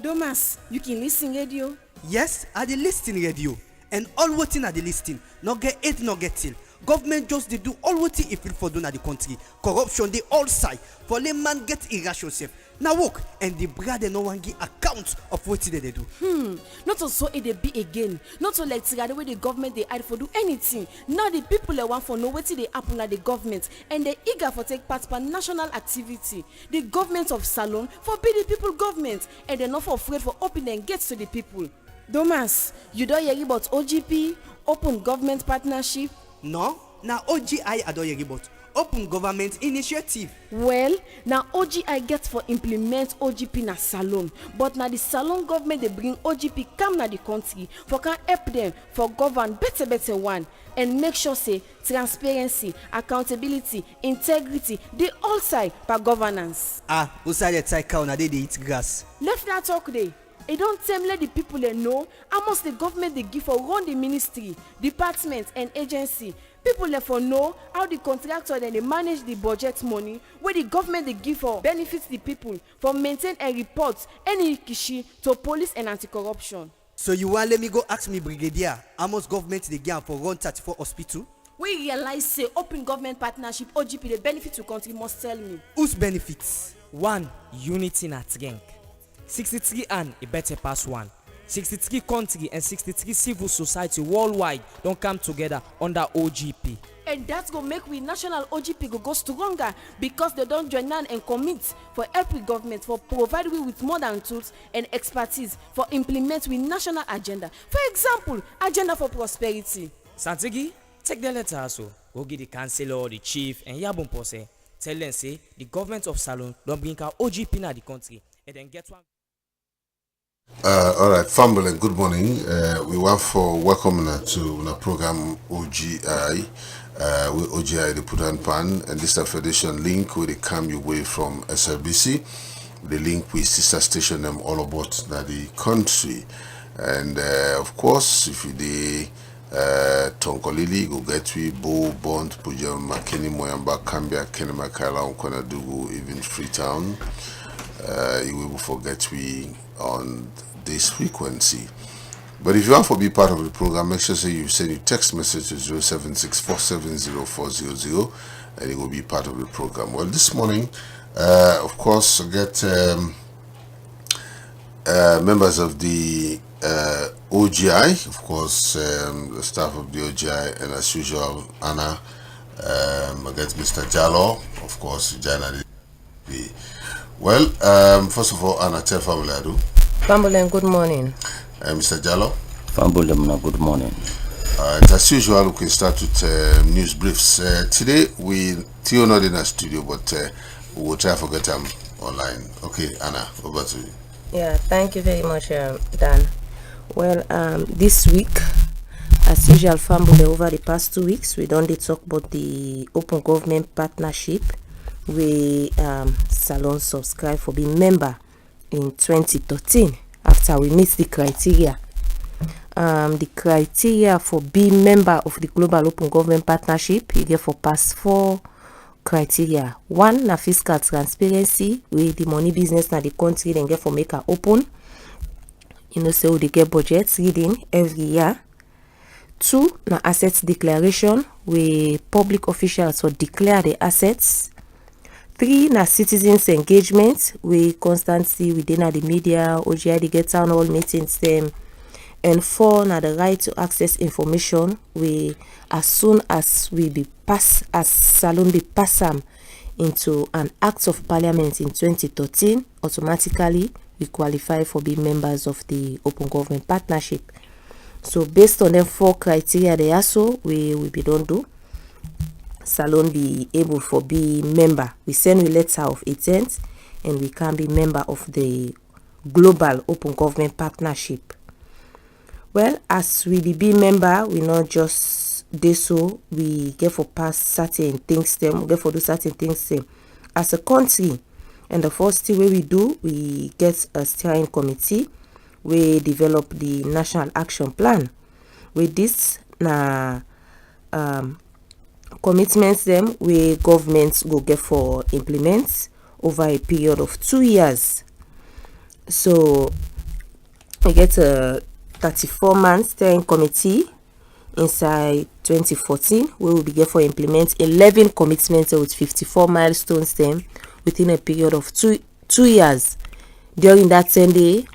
Thomas, you can listen radio. Yes, I dey lis ten radio, and all wetin I dey lis ten no get hate, no get till. Government just dey do all wetin e feel for do na the country. Corruption dey all side. For layman get irration sef. Na work, and the brother no wan give account of wetin dem dey do. Not so e dey be again. Not so like tirade wey the government dey hide for do anything. Now the people dey want for know wetin dey happen at the government, and they eager for take part for national activity. The government of Salon for be the people government, and they not for afraid for open dem gates to the people. Thomas, you don hear about OGP, Open Government Partnership? No, na OGI I don hear about. Open Government Initiative. Well, na OGI get for implement OGP na Salon, but na the Salon government dey bring OGP come na the country for can help them for govern better one, and make sure say transparency, accountability, integrity dey all side per governance. Who side dey tie cow na dey eat grass? Left that talk dey. E don tell let the people dey know how much the government dey give for run the ministry, department and agency. People dey for know how the contractor dem dey manage the budget money wey the government dey give for benefit the people, for maintain and report any kishi to police and anti-corruption. So you wan let me go ask me brigadier how much government dey give am for run 34 hospital? We realize say Open Government Partnership OGP dey benefit to country, must tell me. Whose benefits? 1. Unity na strength. 63 and a better pass 1. 63 country and 63 civil society worldwide don't come together under OGP. And that's go make we national OGP go stronger, because they don't join hand and commit for every government for provide we with more than tools and expertise for implement we national agenda. For example, agenda for prosperity. Santigi, take the letter also. Go get the councillor, the chief, and Yabon Pose. Tell them say the government of Salon don't bring our OGP na the country, and then get one. All right, family, good morning. We want for welcome to the program OGI. With OGI, the put on pan, and this is a Fedration Link where they come your way from SLBC. The link with sister station them all about the country, and of course, if you the Tonkolili, go get we Bo Bond, Pujam, Makeni Moyamba, Kambia, Kenema Kaila, Konadugu, even Freetown. You will forget we on this frequency. But if you want to be part of the program, make sure you send your text message to 076470400 and it will be part of the program. Well, this morning, of course, I get members of the OGI, of course, the staff of the OGI, and as usual, Anna, I get Mr. Jallo, of course, Jana. Well, first of all, Anna, tell family I do. Fambulen, good morning. Mr. Jallo. Fambulen, good morning. As usual, we can start with news briefs. Today, we still not in our studio, but we will try to get them online. Okay, Anna, over to you. Yeah, thank you very much, Dan. Well, this week, as usual, Fambulen, over the past 2 weeks, we don't talk about the Open Government Partnership. We Salon subscribe for being member in 2013 after we meet the criteria. The criteria for being member of the Global Open Government Partnership, you get for past 4 criteria. 1 na fiscal transparency, where the money business na the country then get for make her open. You know, so they get budgets reading every year. 2 na assets declaration, where public officials will declare the assets. 3 na citizens engagement, we constantly within the media, OGI they get town hall meetings them. And 4 na the right to access information, we as soon as we be pass as Salon be pass into an act of parliament in 2013, automatically we qualify for being members of the Open Government Partnership. So based on them 4 criteria they also we be don't do. Salon be able for be member. We send a letter of intent and we can be member of the Global Open Government Partnership. Well, as we be member, we not just do so, we get for pass certain things them, we get for do certain things them. As a country, and the first thing we do, we get a steering committee, we develop the National Action Plan. With this, na commitments them where governments go get for implement over a period of 2 years. So we get a 34-man steering committee inside 2014 where we begin for implement 11 commitments with 54 milestones them within a period of two years. During that 10-day,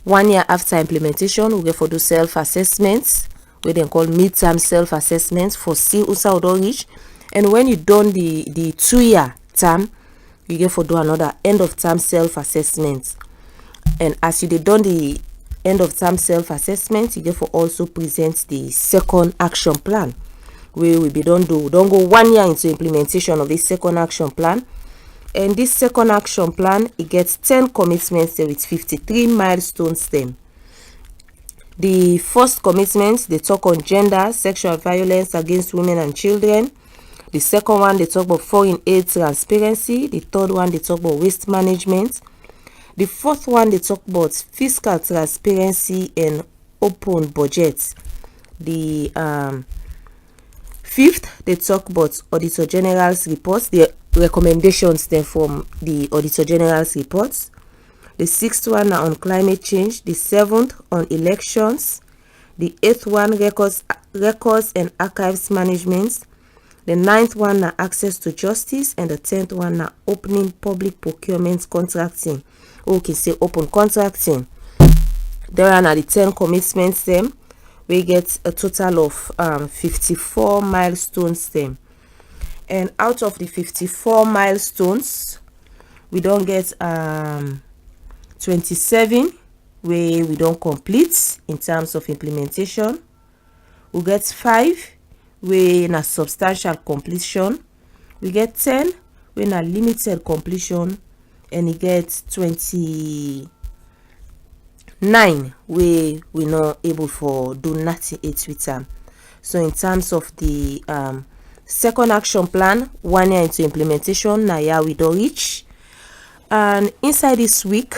1 year after implementation, we get for do self-assessments, we then call midterm self-assessments for still Usa Reach. And when you done the 2-year term, you get for do another end of term self-assessment. And as you done the end of term self-assessment, you get for also present the second action plan, where we be don't go 1 year into implementation of this second action plan. And this second action plan, it gets 10 commitments there with 53 milestones then. The first commitment, they talk on gender, sexual violence against women and children. The second one, they talk about foreign aid transparency. The third one, they talk about waste management. The fourth one, they talk about fiscal transparency and open budget. The fifth, they talk about Auditor General's reports, the recommendations then from the Auditor General's reports. The sixth one are on climate change. The seventh on elections. The eighth one, records and archives management. The ninth one are access to justice, and the 10th one are opening public procurement contracting. Okay, say open contracting. There are the 10 commitments them. We get a total of 54 milestones them. And out of the 54 milestones, we don't get 27 where we don't complete in terms of implementation. We get 5 where in a substantial completion. We get 10 where in a limited completion, and we get 29 where we not able for do nothing with them. So in terms of the second action plan, 1 year into implementation, now yeah, we don't reach. And inside this week,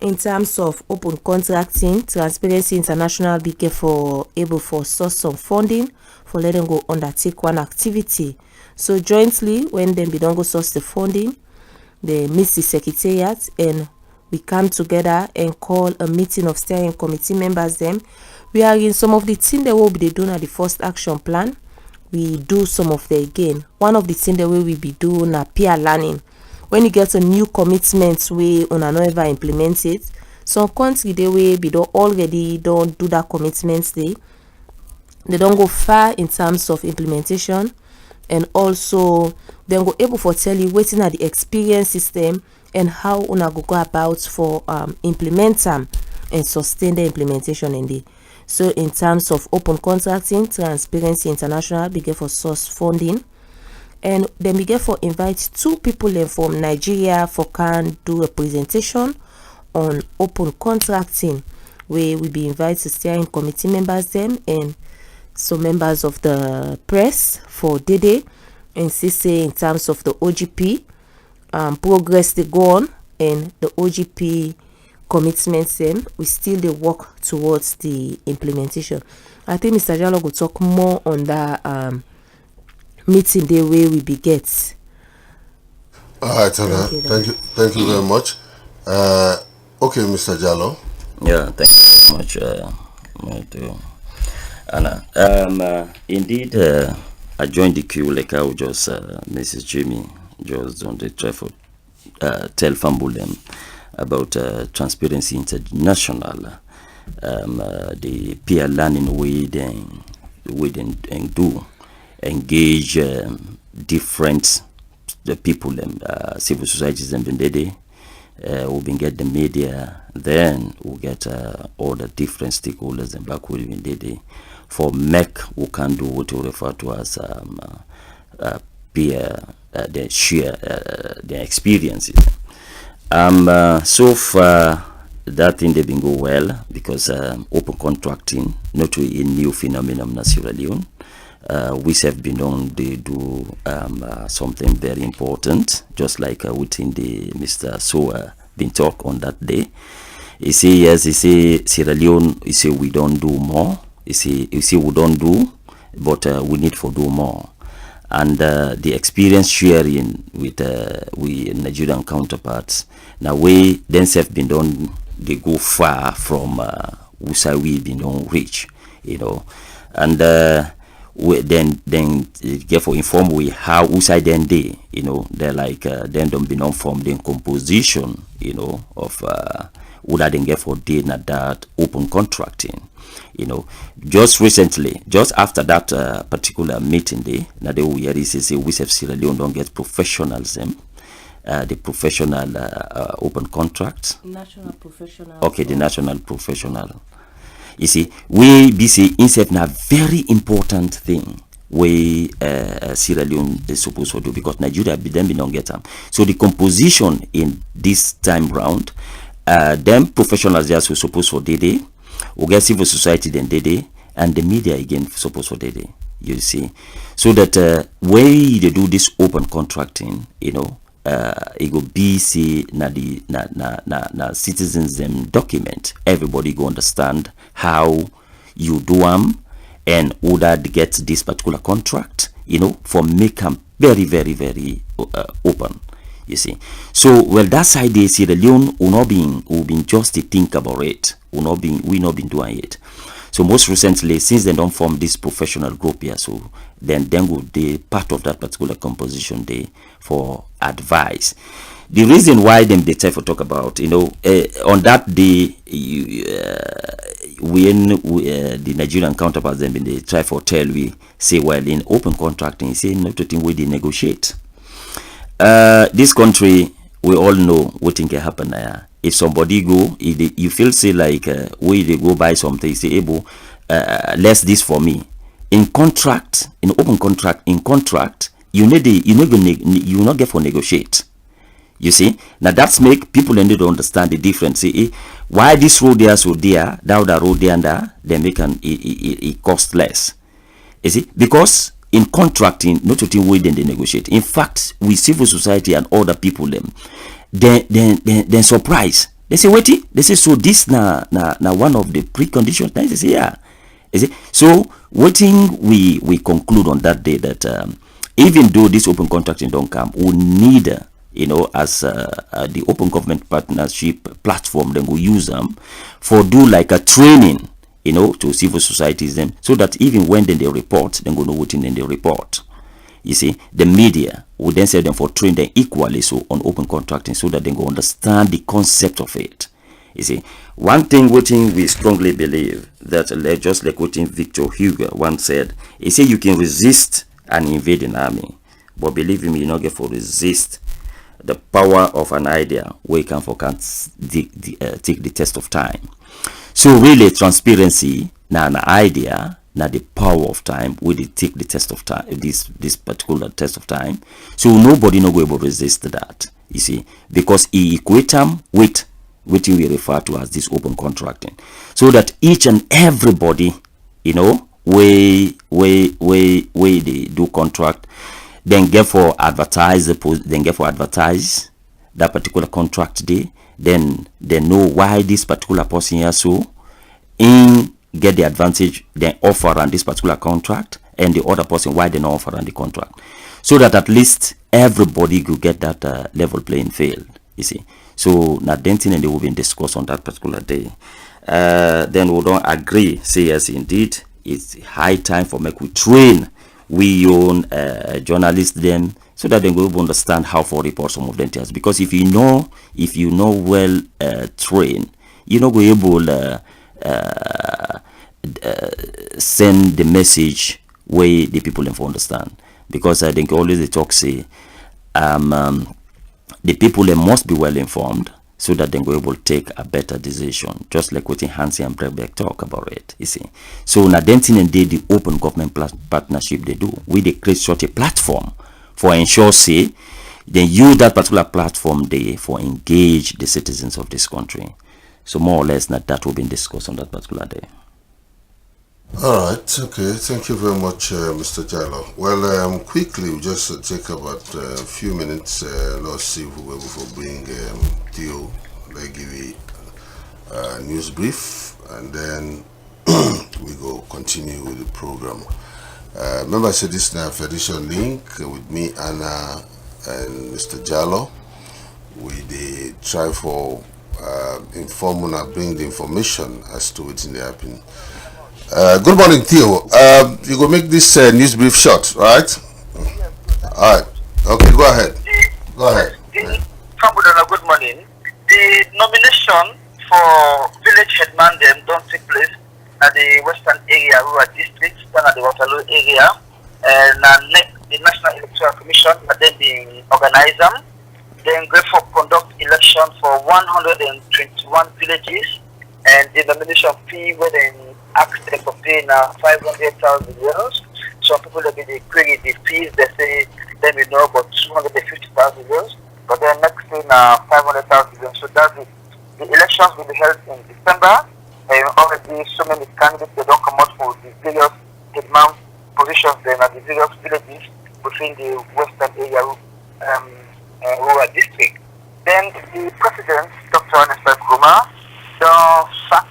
in terms of open contracting, Transparency International be for able for source some funding for letting go undertake one activity. So jointly, when them be don't go source the funding, they meet the secretariat and we come together and call a meeting of steering committee members them. We are in some of the things that will be doing at the first action plan. We do some of the again. One of the things that we will be doing a peer learning. When you get a new commitment we on not ever implement it, some country they will be already don't do that commitment they don't go far in terms of implementation, and also then go able for tell you waiting at the experience system and how una go about for implement them and sustain the implementation in the. So in terms of open contracting, Transparency International begin for source funding, and then we get for invite 2 people from Nigeria for can do a presentation on open contracting, where we be invited to steering committee members them and some members of the press for Dede, and say in terms of the OGP progress they go on, and the OGP commitments them we still they work towards the implementation. I think Mr. Jallo will talk more on that meeting the way we be get. All right, Anna. Thank you very much. Okay, Mr. Jallo. Yeah, thank you very much, Anna. Indeed, I joined the queue like I was just Mrs. Jimmy just on the try for tell Fambulem about Transparency International, the peer learning way they do engage different the people civil societies and we been get the media, then we get all the different stakeholders and back with Dede for make who can do what we refer to as peer they share their experiences. So far that thing they been go well because open contracting not a new phenomenon in Sierra Leone. We have been on they do something very important, just like within the Mr. Soa been talk on that day. He say yes, he say Sierra Leone, he say we don't do more. He say we don't do, but we need for do more. and the experience sharing with we Nigerian counterparts. Now we themselves been done, they go far from we been done reach, and then therefore inform we how usai then they, they're like then don't be known from the composition, of would I then get for day na that open contracting. Just recently, just after that particular meeting day, now they will say we have Sierra Leone don't get professionalism, the professional open contracts. National professional. Okay, the national professional. You see, we BC insert a very important thing we Sierra Leone is supposed to do, because Nigeria then be don't get them. So the composition in this time round, them professionals just were supposed for day. We get civil society then day, and the media again supposed for day. You see, so that when they do this open contracting, it go be see na citizens them document. Everybody go understand how you do and who that get this particular contract, for make them very, very, very open. You see, so well that side they Sierra Leone will been just to think about it. We not been doing it. So most recently, since they don't form this professional group here, so then would they part of that particular composition day for advice. The reason why them they try to talk about, on that day, the Nigerian counterparts them they try for tell we say, well, in open contracting, say not to think we they negotiate. This country, we all know what can happen there. If somebody go, if you feel say like we they go buy something, say able less this for me. In contract, in open contract, you not get for negotiate. You see, now that's make people need to understand the difference. See, why this road there so there, that road there and there, they make it cost less. You see, because in contracting, not to think we then they negotiate. In fact, we civil society and other people them. Then surprise. They say, wait, they say, so this na one of the preconditions. They say, yeah. Is it? So waiting we conclude on that day that even though this open contracting don't come, we need as the open government partnership platform, then we use them for do like a training, to civil societies them, so that even when then they report, then go know what in they report. You see, the media would then say them for train them equally so on open contracting, so that they go understand the concept of it. You see, one thing we strongly believe that just like what Victor Hugo once said, he said you can resist an invading army, but believe me, you not get for resist the power of an idea where you can take the test of time. So really, transparency now an idea. Now the power of time will take the test of time, this particular test of time. So nobody no go able to resist that. You see, because he equate them with what we refer to as this open contracting, so that each and everybody, way they do contract, then get for advertise that particular contract day. Then they know why this particular person here so in get the advantage they offer on this particular contract, and the other person why they not offer on the contract, so that at least everybody could get that level playing field. You see, so now then thing and they will be discussed on that particular day. Then we don't agree. Say yes, indeed, it's high time for make we train we own journalists them, so that they will understand how to report some of them things. Because if you know well trained, you know go able send the message where the people can understand. Because I think always they talk say the people they must be well informed, so that they go able to take a better decision, just like what Hansi and Brebeck talk about it. You see, so now then and they the open government partnership they do, we they create such a platform for ensure say then use that particular platform they for engage the citizens of this country. So more or less that will be discussed on that particular day. All right, okay. Thank you very much, Mr. Jalo. Well, quickly, we'll just take about a few minutes. Let's see who will bring Theo, like give a news brief, and then we go continue with the program. Remember, I said this is Fedration Link with me, Anna, and Mr. Jallo. We dey try for inform una bring the information as to what's in the happening. Good morning, Theo. You go make this news brief short, right? All right. Okay, go ahead. Go ahead. Good morning. The nomination for village headman them don't take place at the western area rural district, then at the Waterloo area, and the National Electoral Commission are then being organized them. Then go for conduct election for 121 villages, and the nomination fee where they ask them for paying 500,000 euros. Some people will be the query the fees, they say they may know about 250,000 euros, but then next thing 500,000 euros. So that's it. The elections will be held in December, and already so many candidates they don't come out for the various headman positions then at the various villages within the western area rural district. Then the president, Dr. Anessa Gruma, don't sack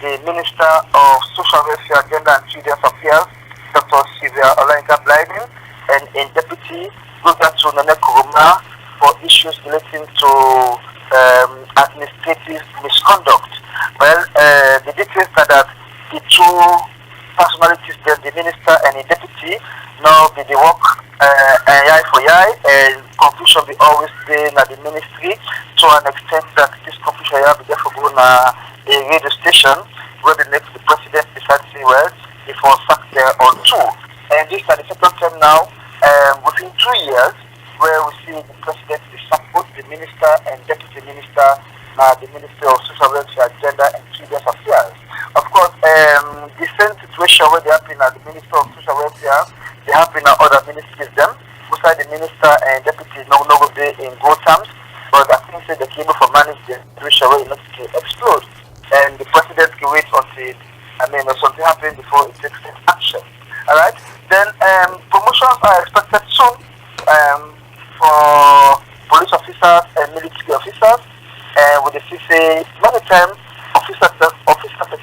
the Minister of Social Welfare, Gender and Children's Affairs, Dr. Sylvia Olayinka Blyden, and in deputy, Dr. Nene Kuruma for issues relating to administrative misconduct. Well, the details are that the two personalities, the minister and the deputy, now be the work eye for eye, and confusion be always there at the ministry to an extent that this confusion will be therefore going a radio station where the next the president decides to say, well, if was sacked there or two. And this is the second term now, within 2 years, where we see the president is sacked both the minister and deputy minister, the Ministry of Social Welfare, Gender and Children's Affairs. Of course, the same situation where they happen at the Ministry of Social Welfare, they happen at other ministries them. Beside the minister and deputy no go there in good terms, but I think that they can able for manage the situation where it not to explode. And the president can wait until something happens before it takes action. Alright? Then promotions are expected soon for police officers and military officers. With the CC, many times officers that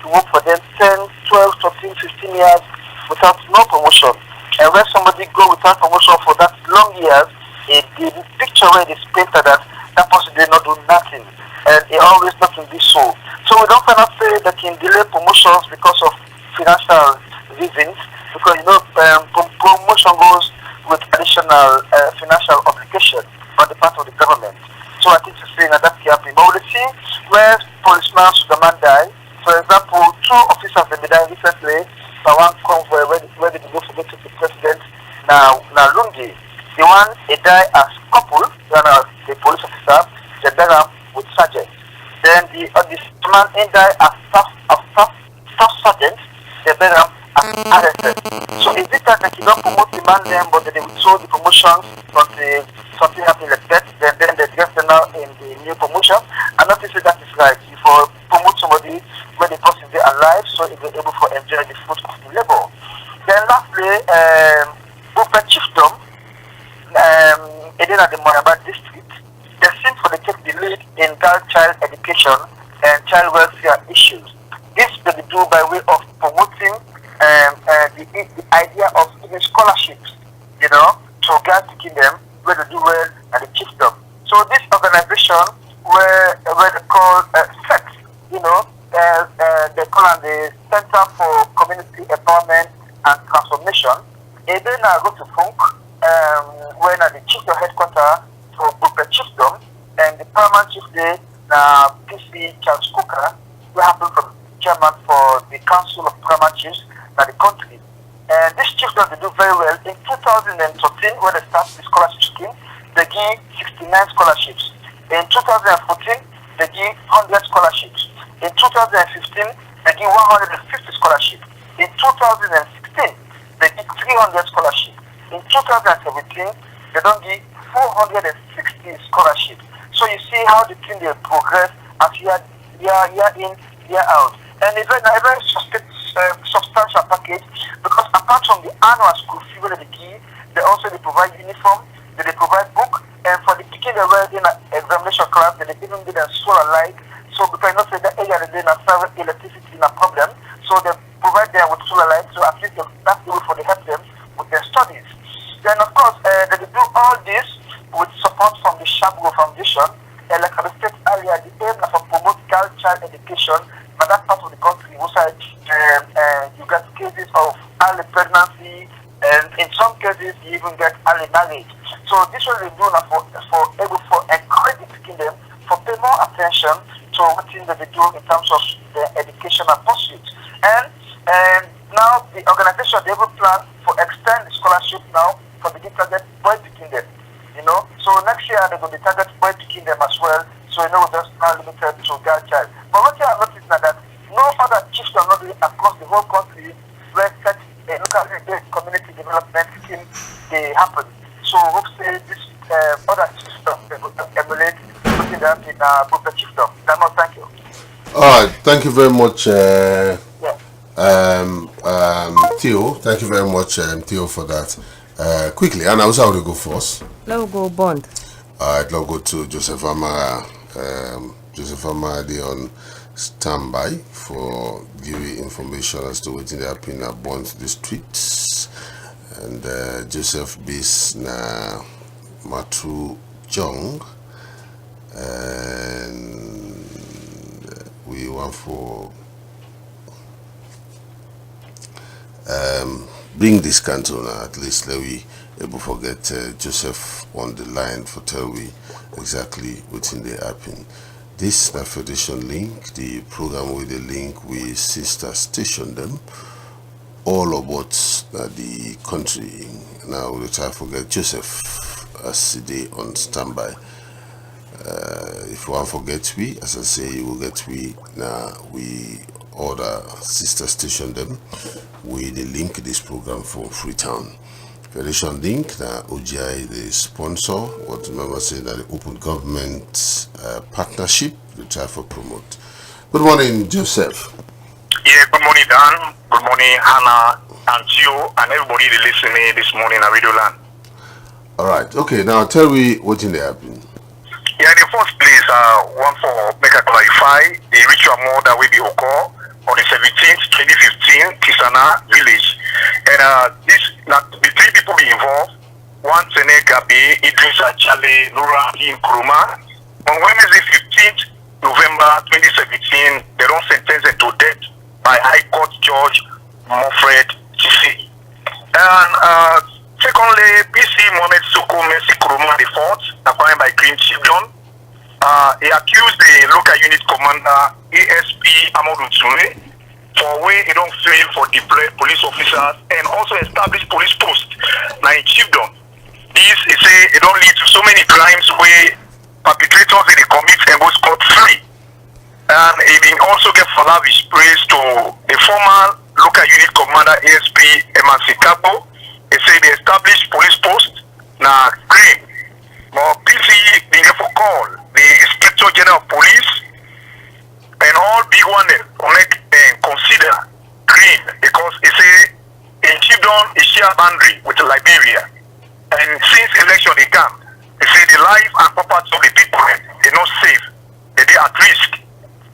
work for them 10, 12, 13, 15 years without no promotion. And when somebody go without promotion for that long years, the picture where it is painted that person did not do nothing. And it always not to be so. So we don't cannot say that can delay promotions because of financial reasons, because promotion goes with additional financial obligation on the part of the government. So I think to say that can happen. But we see where policemen Sugarman died. For example, 2 officers have been died recently by one convoy where they go to meet the president now Lungi. The one he died as couple, the police officer, the better with sergeant. Then the man he died as staff sergeant, the better as arrested. So is it that they don't promote the man then, but they will show the promotions until something happens like that, then they get them now in the new promotion? I'm not saying that is right. If you promote somebody when the person is alive, so if they're able to enjoy the fruit of the labor. Then lastly, Open Chiefdom, at the Moraba district, they seem to take the lead in girl child education and child welfare issues. This will be done by way of promoting the idea of giving scholarships, to girls teaching them where they do well at the chiefdom. So this organization, where they call SEX, they call on the Center for Community Empowerment and Transformation. And then I go to Funk, when at the chiefdom headquarters for Open Chiefdom, and the paramount chief there, PC Charles Cooker, who happened from chairman for the Council of Paramount Chiefs in the country. And this chiefdom, they do very well. In 2013, when they start the scholarship scheme, they give 69 scholarships. In 2014, they give 100 scholarships. In 2015, they give 150 scholarships. In 2016, they give 300 scholarships. In 2017, they don't give 460 scholarships. So you see how the thing they progress as year in, year out. And it's a very substantial package, because apart from the annual school fee that they give, they provide uniform, they provide book, and for the picking they were in an examination class, they even give them solar light. So because not say that area they not serve electricity in a problem, so they provide them with solar light, so at least that's the way for the help them child education, but that part of the country, you get cases of early pregnancy, and in some cases you even get early marriage. So this was a do for encourage them for pay more attention to what things that they do in terms of their educational pursuits. And now the organization they will plan for extend the scholarship now for the target boy picking them. So next year they're going to target boy picking them as well. So just not limited to girl child. But what you have noticed now that no other chiefs are not across the whole country where such a local community development scheme they happen. So hope say this other chiefdom they will emulate looking at in Buka chiefdom. Thank you. All right, thank you very much, Theo. Thank you very much, Theo, for that. Quickly, and I was how to go first. Let's go bond. All right, let's go to Joseph Amara. Joseph Amara on standby for giving information as to what they happen at Bond the streets, and Joseph Bis na Matu Jong, and we want for bring this canton at least let we able forget Joseph on the line for tell we exactly what's in the happen. This na Fedration Link, the program with the link with sister station them all about the country. Now we'll try to forget Joseph as today on standby. If you want to forget we, as I say, you will get we now we order sister station them with the link this program for Freetown. Federation Link, the OGI, the sponsor, what remember say that the open government partnership, we try for promote. Good morning, Joseph. Yeah, good morning, Dan. Good morning, Hannah, and Gio, and everybody that listening this morning at Radio Land. All right, okay, now tell me what in the happen. Yeah, in the first place, one for make a clarify the ritual more that will be occur on the 17th, 2015, Kisana village. And this, the three people be involved. One Sene Gabi, Idrissa Chale, Nura Nkrumah. On Wednesday, 15th November 2017, they don't sentence them to death by High Court Judge Moffred Chisi. And secondly, PC Mohamed Soko Messi Nkrumah IV, acquired by Green Children. He accused the local unit commander ASP Amadou Tsune for where he don't fail for deployed police officers and also establish police posts now in Chiefdom. This is it don't lead to so many crimes where perpetrators they commit and go scot free. And he been also get for lavish praise to the former local unit commander ASP Emansi Kabo. They say they established police posts now green. But PC being for call the Inspector General of Police and all big one make consider green because it's in Chibdon is share boundary with Liberia, and since election they come, they say the life and property of the people they not safe, they at risk.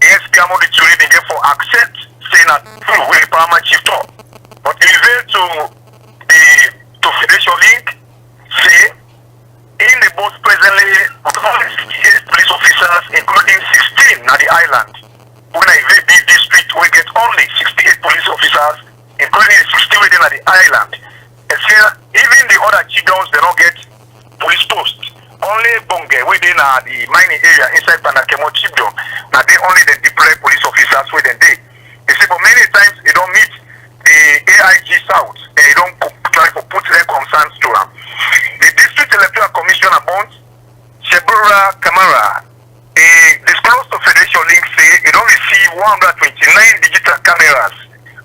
ASP Amadou Tsune they get for accept saying that with the paramount chief talk, but in reveal to Federation Link say in the both presently 68 police officers including 16 at the island. When I very big district, we get only 68 police officers, including 60 within the island. And so even the other chiefdoms, they don't get police posts. Only Bonge, within the mining area inside Panakemo chiefdom, now they only then deploy police officers within they. They say, but many times they don't meet the AIG South, and they don't try to put their concerns to them. The District Electoral Commissioner Bonds, Shebura Kamara, disclosed to Federation Link say they don't receive 129 digital cameras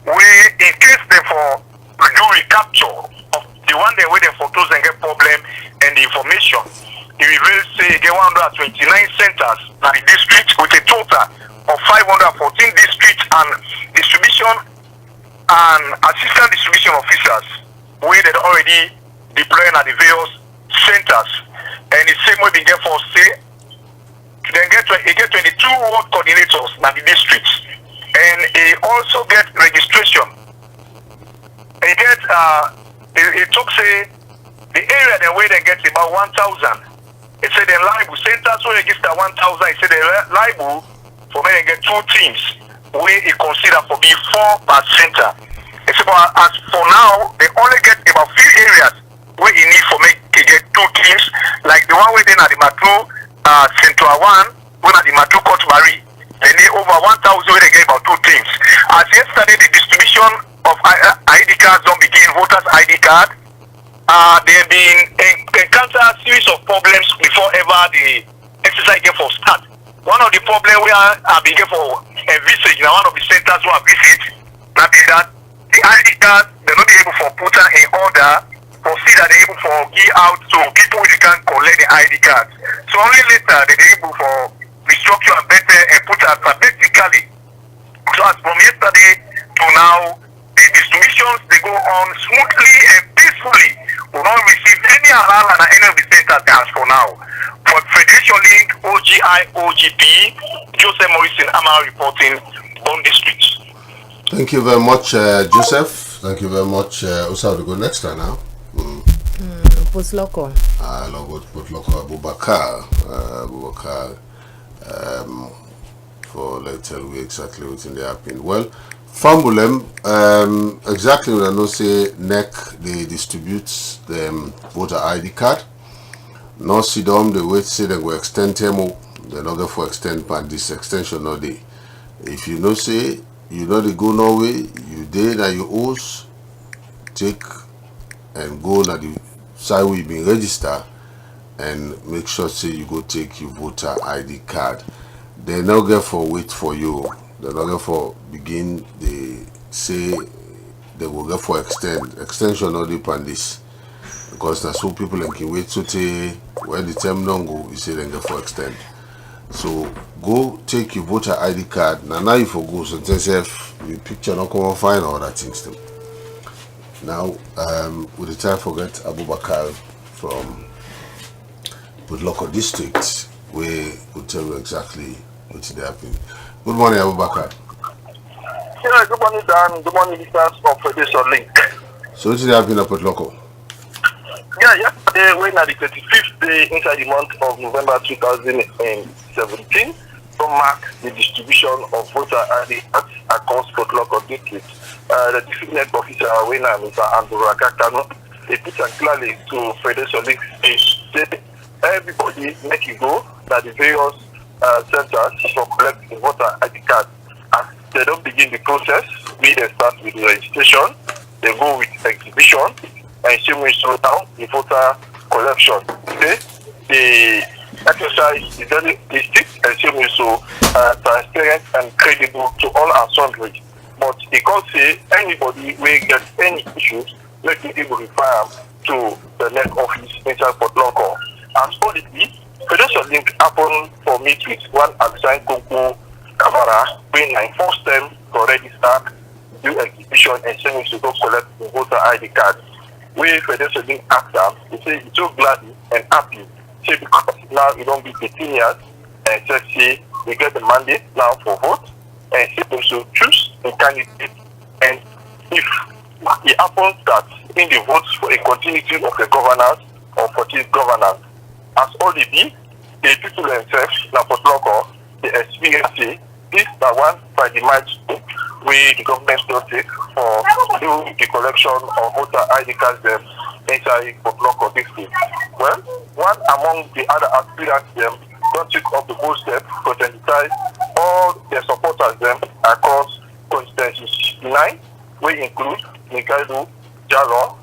where in case they for do recapture of the one they wait for photos and get problem and the information. It will say get 129 centers in the district with a total of 514 districts and distribution and assistant distribution officers where they already deploying at the various centers. And the same way they get for say then get 22 ward coordinators in the districts, and he also get registration. He get it took say the area then where they get about 1,000. It said the liable centers will register 1,000. He said the liable for but when they get 2 teams, where it consider for be 4%. As for now, they only get about few areas where you need for make to get 2 teams, like the one within at the Matu Central 1, when at the Matu Kotmari. They need over 1,000 where they get about 2 teams. As yesterday, the distribution of ID cards don't begin, voters ID card. They have been encounter a series of problems before ever the exercise get for start. One of the problems we are being for a visit in one of the centers who are visit, that is that the ID card they're not able for put in order for see that they're able for give out to people who can collect the ID cards. So only later they're able for restructure and better and put alphabetically. So as from yesterday to now, the distributions they go on smoothly and peacefully. We don't receive any halal and any of the centers as for now. For Federation Link, OGI, OGP, Joseph Morrison, Amara reporting, Bond District. Thank you very much, Joseph. Thank you very much. Also, to go next time now. Potloko. Potloko Abubakar. For let's tell you exactly what's in the happening. Well, Fambulem, exactly when I know say NEC they distribute them voter ID card. No see them, they wait say they go extend them. They not go for extend but this extension no day. If you know say you know they go Norway, you did and you owes take and go na the side where you been register and make sure say you go take your voter ID card. They not get for wait for you. They not get for begin. They say they will get for extension or depend this because that's what people can wait to take when the term don't go. You say they get for extend. So go take your voter ID card. Now you for go so yourself your picture not come and find all that things too. Now with the time forget Abubakar from local district where will tell you exactly what's happening. Good morning, Abubakar. Yeah, good morning, Dan. Good morning, listeners of Fedration Link. So what's happening at Local? Yeah, yesterday, when at the 35th day inside the month of November 2017, to mark the distribution of voter ID cards across Local district. The district net officer, when Mr. Andrew Rakakano, they put it clearly to Federation Link, say everybody make it go that the various centers for collect the voter ID card. As they don't begin the process, they start with the registration, they go with exhibition, and same way slow down the voter collection. Okay? The exercise is very strict and same way so transparent and credible to all and sundry. But they can't say anybody will get any issues, make it able to refer to the net office inside Port Local. As policy, Federation Link happened for me with one assigned Koko Kamara, being my first time to register, do exhibition, and send me to go collect the voter ID card. We Federation Link asked them, they say it's so glad and happy. Say because now you don't be 18 years, and just say we get the mandate now for vote, and say also choose a candidate. And if it happens that in the votes for a continuity of the governance or for this governance, as all the be, the people themselves, now for local, the experience, this is one by the milestone where the government will take for doing the collection of voter ID cards them inside for local district. Well, one among the other aspirants them don't take up the whole step to sensitize all their supporters them across constituencies 9, which include Mikaidu Jalo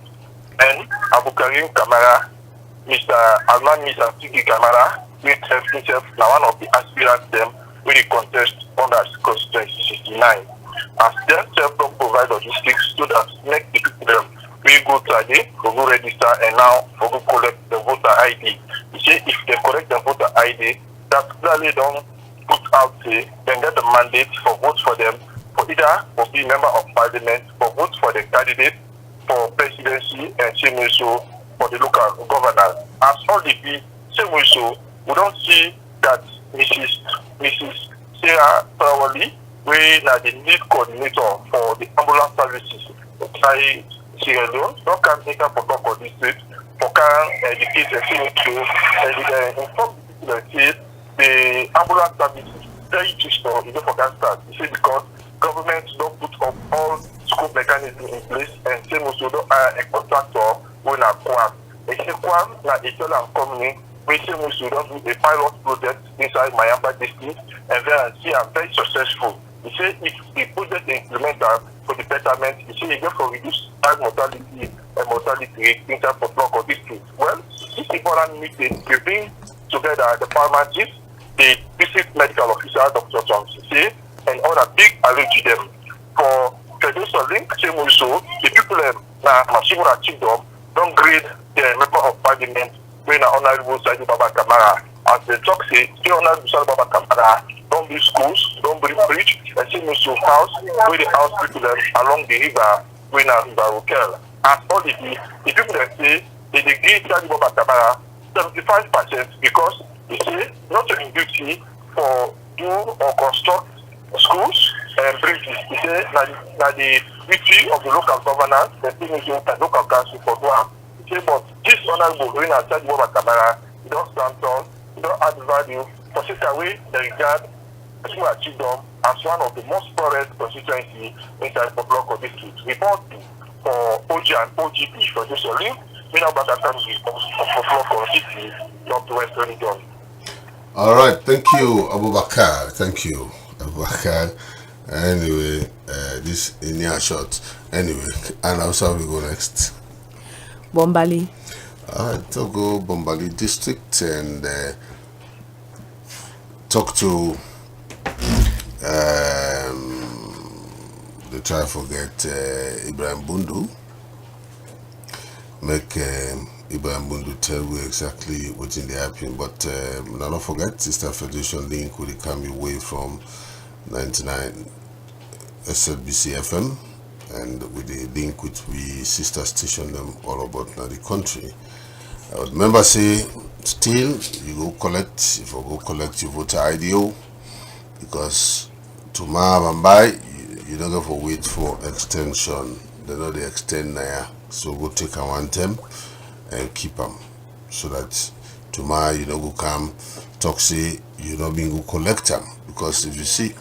and Abukarim Kamara. Mr. Alman Mr. Tiki Kamara, which himself now one of the aspirants them with the contest under constituency 69. As them self provide logistics so that make the people them we go today, we go register and now we go collect the voter ID. You say if they collect the voter ID, that clearly don't put out say then get the mandate for votes for them for either for be member of parliament, for votes for the candidate, for presidency and same also for the local governors. As all the be same way so we don't see that Mrs. Sarah Traoré, we now the lead coordinator for the ambulance services inside Sierra Leone, don't come here for local district for can educate and see to inform the people that say the ambulance services very twisted. You don't forget that. You see, because government don't put up all school mechanism in place, and same also don't hire a contractor when a Kwam. They say Kwam, like a solar company, we say also don't do a pilot project inside Mayamba district, and then see I'm very successful. You say if the project implemented for the betterment, you say you get for reduce child mortality and mortality rate in terms of block or district. Well, this important meeting, we bring together the pharmacists, the district medical officer, Dr. Johnson, say, and other big allergy them for Fedration Link, same also, the people now Mashimura Chiefdom don't grade the member of parliament when Honorable Sadi Baba Kamara. As the talk say, Honorable Sadi Baba Kamara don't build schools, don't build bridge, and same also house where the house people along the river when River Rokel. As all the people that say they give Sadi Baba Kamara 75% because they say not in duty for do or construct schools and bridges. They say that the duty of the local governance, the local council for Guam. They say, but this honorable when I tell you about Camara, you don't stand tall, you don't add value, for such a way they regard Mashimura Chiefdom as one of the most poorest constituency inside the block of district. Reporting for OG and OGP for this link, we now back at block of city, northwest region. All right, thank you, Abubakar. Thank you, Abubakar. Anyway, this in your shot. Anyway, and also we go next. Bombali. All right, Togo Bombali district and talk to they try to forget Ibrahim Bundu. Make Ibrahim Bundu tell you exactly what's in the happening, but now don't forget Sister Federation Link will come away from 99 SLBC FM and with the link with we sister station them all about now the country. I would remember say still you go collect if you go collect your voter IDO because tomorrow and by you don't go for wait for extension. They know they extend now. So go take a one time and keep them so that tomorrow you know go come talk say you know being go collect them because if you see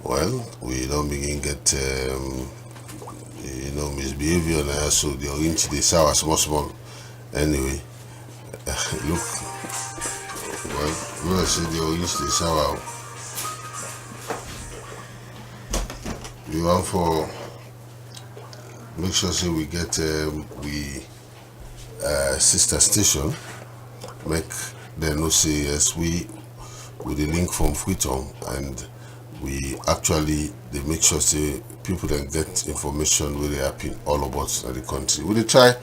well we don't begin get you know misbehavior now so they orange the sour small anyway look well when I say the orange the sour we want for make sure say we get we sister station make them know say yes we with the link from Freetown and we actually they make sure say people then get information where they happen all about the country. We try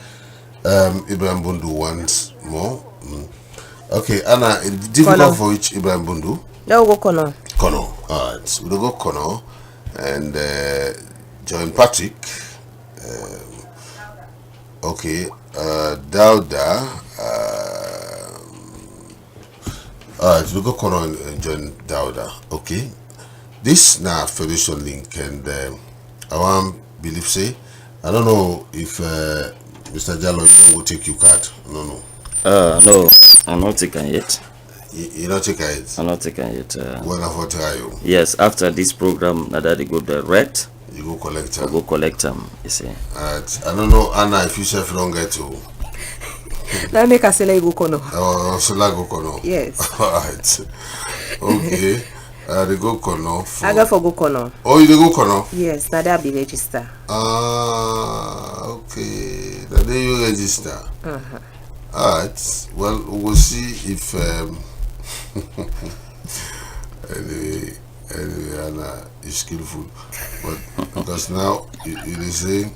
Ibrahim Bundu once more. Okay, Anna, it's difficult for each Ibrahim Bundu. Now go Kono. Kono. Alright. We'll go Kono and join Patrick. Okay, Dauda. Alright, we'll go Kono and join Dauda. Okay. This now Federation Link and I want believe say I don't know if Mr. Jallo you will take your card. No. No, I'm not taking yet. You not taking it? I'm not taking yet. When I try you? Yes, after this program, now that they go direct, you go collect them. I go collect them. You see. Alright, I don't know Anna if you self don't get to. Now make a sell go Kono. Oh, so like go Kono. Yes. Alright. Okay. They go Kono. I go for go Kono. Oh, you dey go Kono? Yes, now that be register. Okay. Now then you register. Alright. Well, we'll see if anyway, Anna is skillful, but because now you say.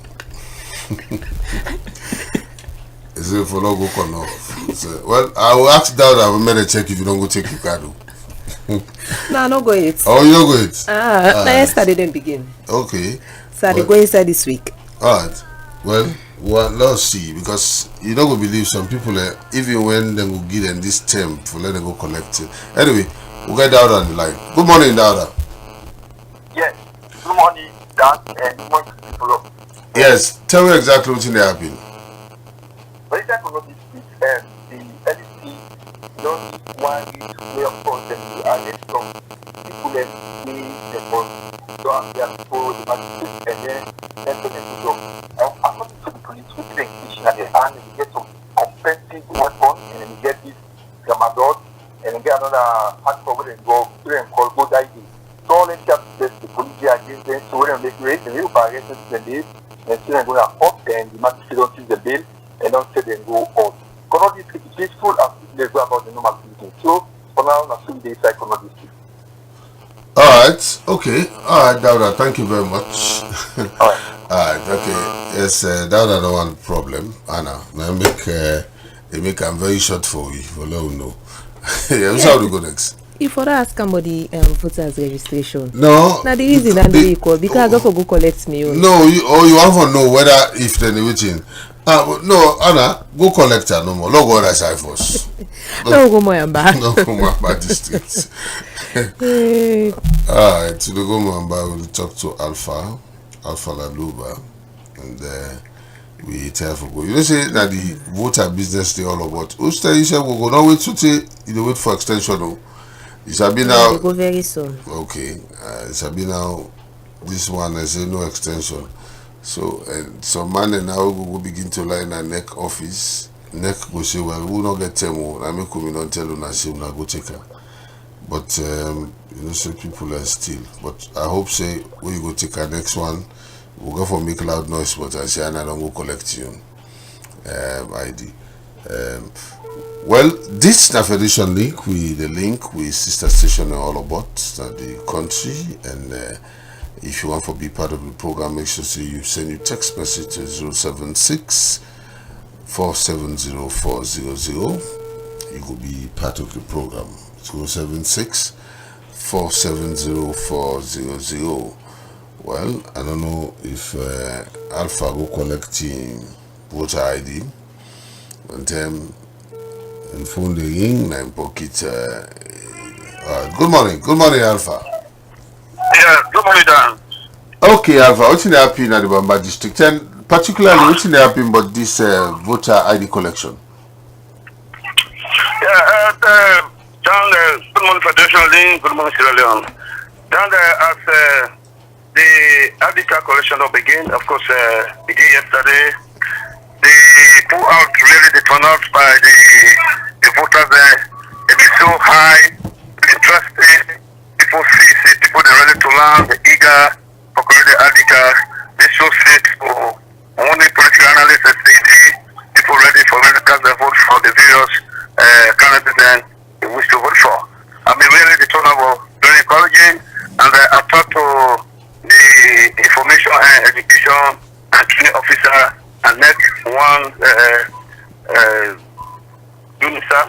Is it for no go Kono? So, well, I will ask down. I will make a check if you don't go take your card. No, no go it. Oh, you don't go it? Yesterday didn't begin. Okay. So they go inside this week. Alright. Well, let's see because you don't go believe some people even when they will give them this term for let them go collect it. Anyway, we'll get Dauda on the line. Good morning, Dauda. Yes. Good morning, Dan, and good morning to people. Yes. Tell me exactly what's in the happen. But it's not going to be the LC don't want you to play up content arrest some people and see the boss. So they are people, the magistrate, and then to the job. According to the police, we take teaching at the hand, and we get some offensive weapon, and then we get this tramadol, and then get another hardcore and go called Good ID. So all let's just the police against them, so when they create the new arrest the day, and so they're going to up, and the magistrate don't see the bill, and don't say they go out. Because all this is peaceful as they go about the normal business. So for now, I'm assuming they cycle on this. Alright, okay. Alright, Dauda, thank you very much. Alright, okay. Yes, Dauda don't want problem. Anna, now make I'm very short for you. For let you know. Yeah, how to go next? If I ask somebody voters registration. No. Now the reason that they call because I go go collect me. No, you want to know whether if they're waiting. No, Anna, go collect her no more. Log on that side first. No go Moyamba. No go Moyamba district. Alright, to the go Moyamba, we'll talk to Alpha Laluba, and we tell for go. You know say that the voter business they all about. Who say you say we go now wait to say you wait for extension no? It shall be now. They go very soon. Okay, it shall be now. This one I say no extension. So and some man and now we will begin to line a neck office. Neck go say well we will not get them. I make come not tell you na say we go take her. But you know say people are still. But I hope say when you go take her next one, we'll go for make loud noise. But I say I don't go collect you ID. Well, this Fedration Link with the link with sister station and all about the country, and if you want to be part of the program, make sure you send your text message to 076 470 400. You will be part of the program. 076 470 400. Well, I don't know if Alpha go collecting voter ID and and phone the ring and pocket. Good morning, Alpha. Yeah, good morning, Dan. Okay, Alpha, what's happening at the Bamba district, and particularly what's happening about this voter ID collection? Yeah, Dan, good morning, Federation Link, good morning, Sierra Leone. Dan, as the ID card collection will begin, of course, began yesterday. They pull out really the turnout by the voters there. It is so high, interesting. People see people they're ready to learn, they're eager for the ID card. They show it for only political analysts and people ready for when they cast their vote for the various candidates they wish to vote for. I mean, really the turnout was very encouraging, and I talked to the information and education and training officer and next one UNISA.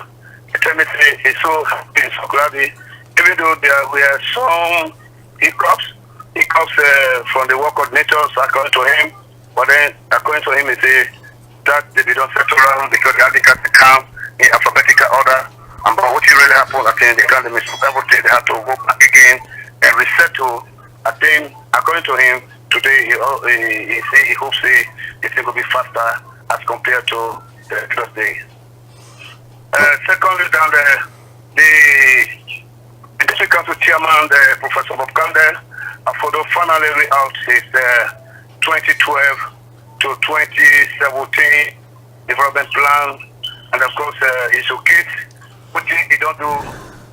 Tell me it's so happy, so glad. Even though there were some hiccups from the work coordinators according to him, but then according to him he said that they don't settle around because the advocates come in alphabetical order, and but what really happened, I think they can't miss everything. They have to go back again and resettle. I think according to him today he hopes it will be faster as compared to the first day. Secondly, down the district council chairman, Professor Bob Kande, for the finally out his 2012 to 2017 development plan, and of course he showcased what he don't do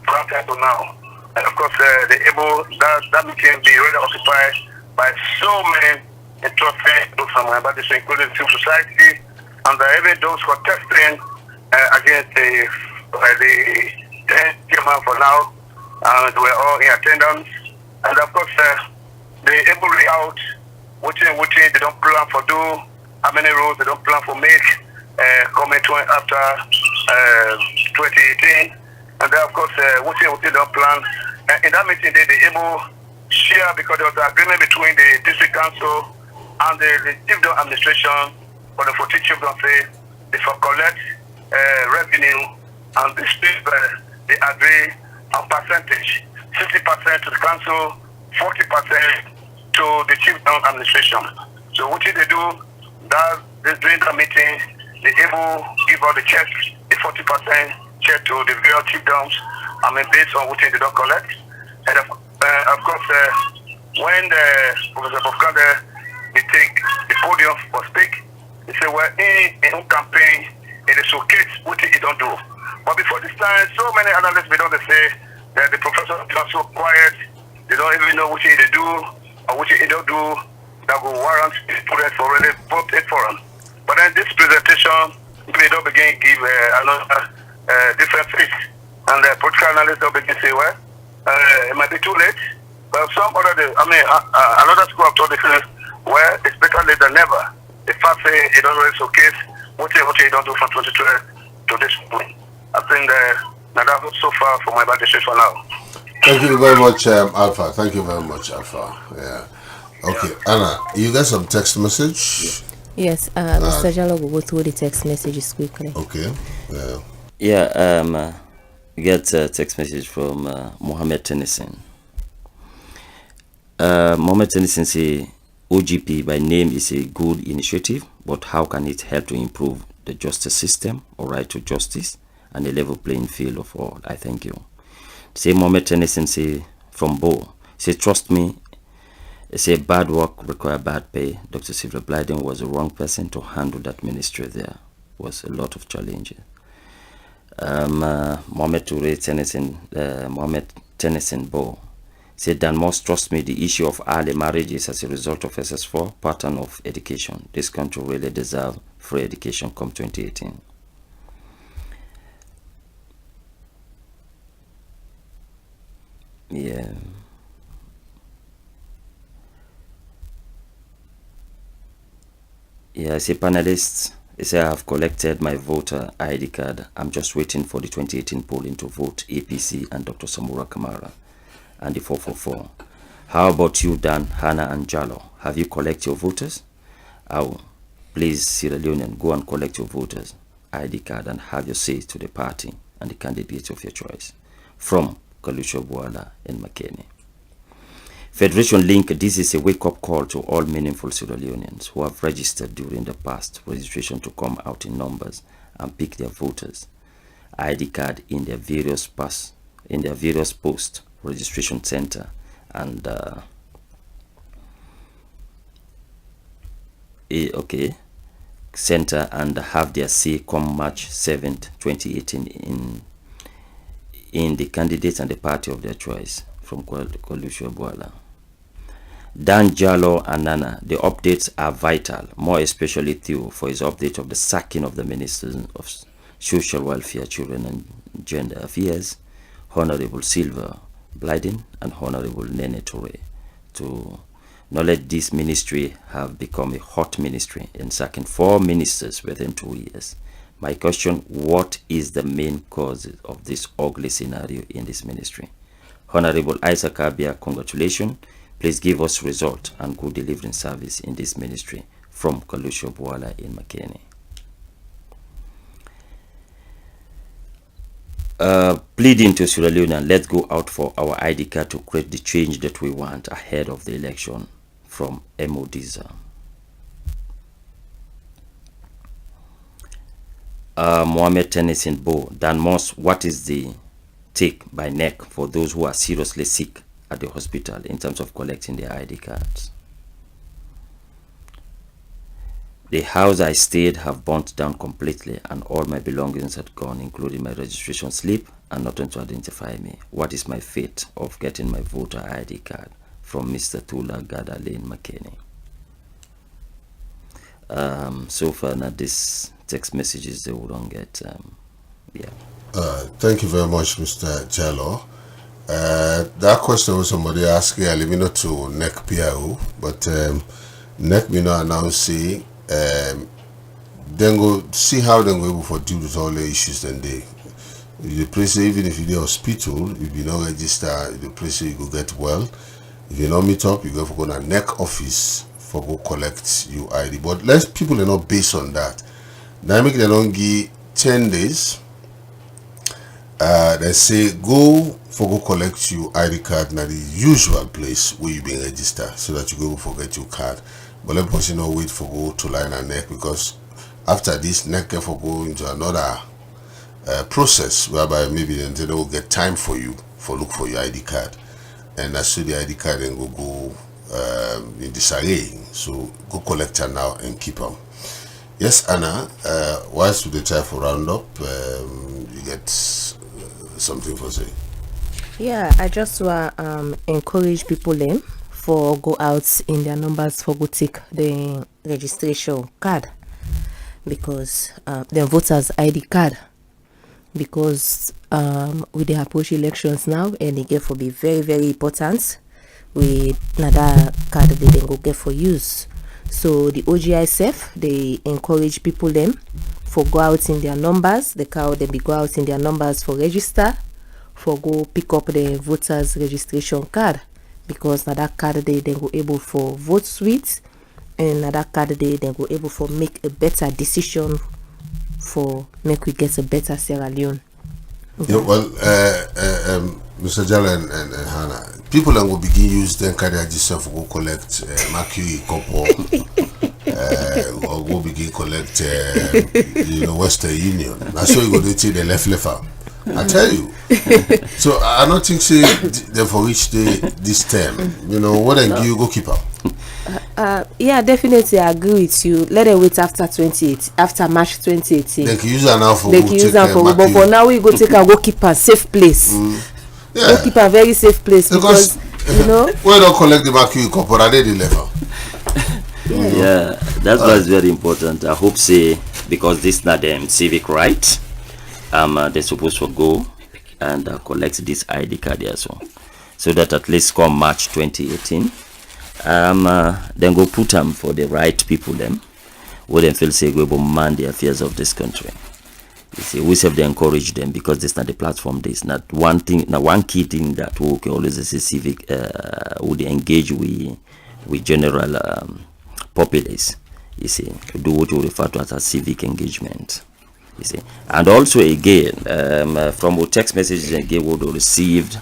from time to now. And of course the able that meeting be really occupied by so many interesting groups but this including civil society and even those who are testing against the chairman for now, and we're all in attendance. And of course the able layout what they don't plan for do, how many roads they don't plan for make coming to after 2018, and then of course what they don't plan. In that meeting they able share because there was an agreement between the district council and the chiefdom administration for the 14 chiefdom say they for collect revenue, and this people they agree on percentage, 60% to the council, 40% to the chiefdom administration. So what did they do? That during the meeting they able give out the check, the 40% check to the various chiefdoms, based on what they don't collect. And of course, when the Professor Bofkanda they take the podium for speak, they say, well, in campaign, it is showcase what he don't do. But before this time, so many analysts they don't say that the professor is not so quiet, they don't even know what they do or what they don't do that will warrant students for really vote it for them. But then this presentation, they don't begin to give another different face. And the political analysts don't begin to say, well, it might be too late. But some other, another school of thought, they say, well, it's better late than never. The fact say it don't really showcase what you don't do from 2012 to this point. I think that's so far for my background for now. Thank you very much, Alpha. Thank you very much, Alpha. Yeah. Okay, Anna, you got some text message? Yes, Mr. Jalo will go through the text messages quickly. Okay. We get a text message from Mohammed Tennyson. Mohammed Tennyson say, OGP by name is a good initiative, but how can it help to improve the justice system or right to justice and a level playing field of all? I thank you. Say Mohammed Tennyson say from Bo, say trust me, say bad work require bad pay. Dr. Sylvia Blyden was the wrong person to handle that ministry. There was a lot of challenges. Mohammed Tennyson Bo said Dan must trust me, the issue of early marriages as a result of SS4 pattern of education. This country really deserve free education come 2018. Yeah. Yeah, as a panelist, I say I have collected my voter ID card. I'm just waiting for the 2018 polling to vote APC and Dr. Samura Kamara and the 444. How about you, Dan, Hannah, and Jalo? Have you collected your voters? Please, Sierra Leonean, go and collect your voters ID card and have your say to the party and the candidates of your choice. From Kalusha Buala and Makeni. Federation Link, this is a wake-up call to all meaningful Sierra Leoneans who have registered during the past registration to come out in numbers and pick their voters ID card in their various post registration center and center and have their say come March 7th, 2018 in the candidates and the party of their choice. From Kolusho Buala. Dan Jalo and Nana, the updates are vital, more especially Theo for his update of the sacking of the Ministers of Social Welfare, Children and Gender Affairs, Honorable Silver Blyden and Honorable Nene Toure. To knowledge this ministry have become a hot ministry in sacking 4 ministers within 2 years. My question, what is the main cause of this ugly scenario in this ministry? Honorable Isaac Abia, congratulations. Please give us result and good delivering service in this ministry. From Kalusho Buala in Makeni. Pleading to Sierra Leone, let's go out for our ID card to create the change that we want ahead of the election. From Emodiza. Mohammed Tennyson Bo, Dan Moss, what is the take by neck for those who are seriously sick at the hospital in terms of collecting their ID cards? The house I stayed have burnt down completely and all my belongings had gone, including my registration slip and nothing to identify me. What is my fate of getting my voter ID card? From Mr. Tula Gada Lane McKinney. So far now this text messages they wouldn't get Thank you very much, Mr. Jallo. That question was somebody asking, I leave it to NEC PIO, but NEC me now announce then go see how they go able to deal with all the issues then they the place even if you're hospital, if you don't register the place you go get well. If you don't meet up, you go for go to NEC office for go collect your ID. But less people are not based on that. Now make them don't give 10 days. They say go for go collect your ID card now the usual place where you been registered so that you go forget your card. But let person not wait for go to line and NEC because after this NEC for go into another process whereby maybe then they will get time for you for look for your ID card, and as soon the ID card then go in disarray. So go collect her now and keep them. Yes, Anna. Whilst we try for roundup, you get something for say. Yeah, I just want encourage people them for go out in their numbers for go take the registration card, because the voters ID card, because with the approach elections now, and it get for be very very important. With another card they then go get for use. So the OGI self, they encourage people them for go out in their numbers. The car they be go out in their numbers for register, for go pick up the voters registration card, because now that card they then go able for vote with, and now that card they then go able for make a better decision for make we get a better Sierra Leone. Yeah, well, Mr. Jala and Hannah, people will begin use then carry register for go collect mercury copper, or go begin collect Western Union. That's why you go to take the left out. I tell you. So I don't think say they for reach this term. What then you go keep up. Yeah, definitely I agree with you. Let them wait after March 2018. They can use that now for they can use that for, but for now we go take and go keep a safe place. Yeah. Go keep a very safe place, because we don't collect the mercury copper, are they the level? Yeah, that's why it's very important. I hope say, because this not them civic right, they're supposed to go and collect this ID card as well, so that at least come March 2018, then go put them for the right people them, where they feel say we will man the affairs of this country. You see, we have to encourage them, because this not the platform. This not one thing. Now one key thing that we can always say civic would engage with general populace. You see, do what we refer to as a civic engagement. You see, and also again from our text messages again we received,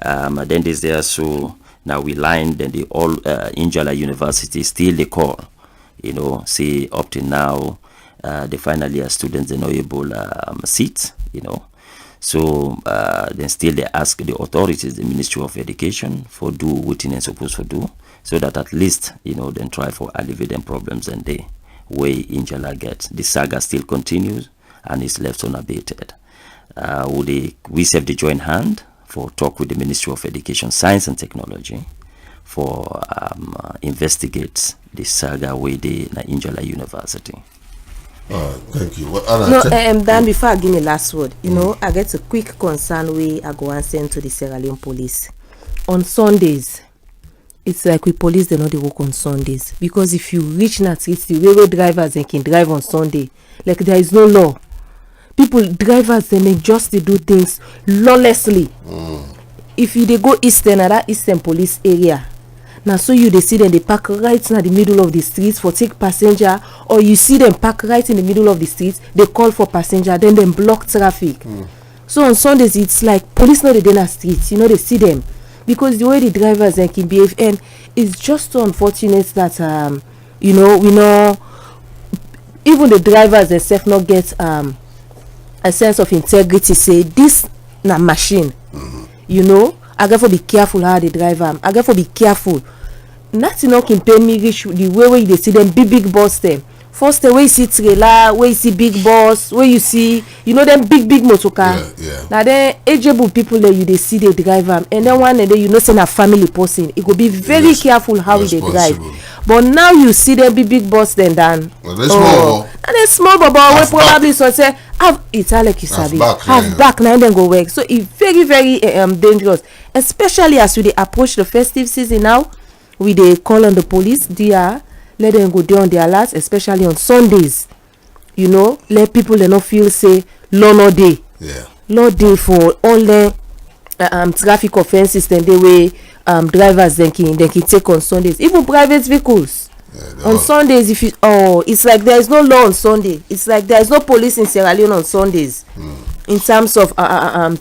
then there's there, so now we line then the all Injala University still they call, say up to now. The final year students they not able seats, so then still they ask the authorities, the Ministry of Education, for do what they're supposed to do, so that at least then try for alleviate them problems, and the way Injala gets the saga still continues and is left unabated. We have the joint hand for talk with the Ministry of Education, Science and Technology for investigate the saga way they na Injala University. Thank you. Well, no, Dan, before I give me last word, I get a quick concern way I go and send to the Sierra Leone police. On Sundays, it's like we police they know they work on Sundays, because if you reach that street, the railway drivers they can drive on Sunday, like there is no law. Drivers they just do things lawlessly. If you they go eastern, that eastern police area, now so you they see them they park right in the middle of the streets for take passenger, or you see them park right in the middle of the streets, they call for passenger, then they block traffic. So on Sundays it's like police know they in the streets, they see them, because the way the drivers can behave, and it's just so unfortunate that we know even the drivers themselves not get a sense of integrity, say this na machine. I got to be careful how they drive them. I got to be careful. Nothing can pay me reach the way they see them big boss them. First the way you see trailer, where you see big boss, where you see them big motor car. Now then ageable people that they see they drive them, and then one day say a family person. It could be very careful how they drive. But now you see them big boss then and then small baba we probably so say have italic you sabi have back now then go work. So it's very very dangerous, especially as we approach the festive season now. We they call on the police, let them go there on their alerts, especially on Sundays. Let people they not feel say law no day. Law day for all the traffic offenses, then they way drivers they can take on Sundays, even private vehicles. On Sundays, if you it's like there is no law on Sunday. It's like there is no police in Sierra Leone on Sundays in terms of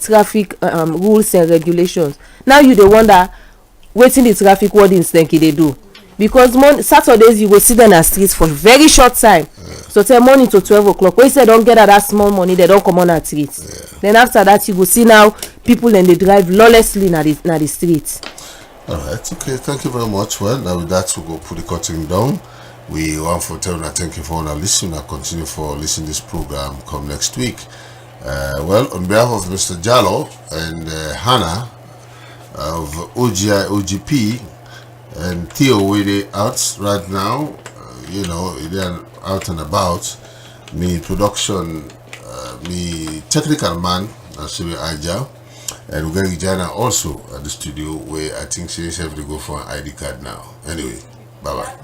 traffic rules and regulations. Now you they wonder waiting the traffic wardens they do. because Saturdays you go see them na street for very short time. So till morning to 12 o'clock. When you say don't get that small money, they don't come on at street. Then after that you go see now people and they drive lawlessly na the street. All right, okay, thank you very much. Well, now with that we go put the cutting down. We want for telling thank you for listening and continue for listening this program come next week. Well, on behalf of Mr. Jallo and Hannah of OGI OGP and Theo with the out right now, they're out and about. Me production, me technical man, Asiwe Aja, and we're going to join also at the studio where I think she have to go for an ID card now. Anyway, bye bye.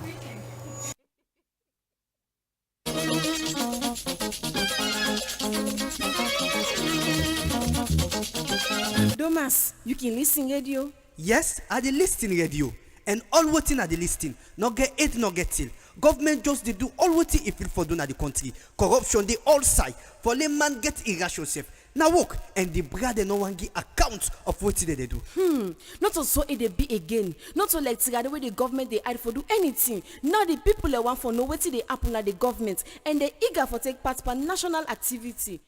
Thomas, you can listen radio. Yes, I dey listen radio. And all wetin I dey listen, no get hate, no get till. Government just dey do all wetin e fit for do na the country. Corruption dey all side. For layman get irration sef. Na work and the brother no wan give account of wetin they dey do. Not so it dey be again. Not so like the way the government dey hide for do anything. Now the people want for know wetin dey happen at the government and they eager for take part for national activity.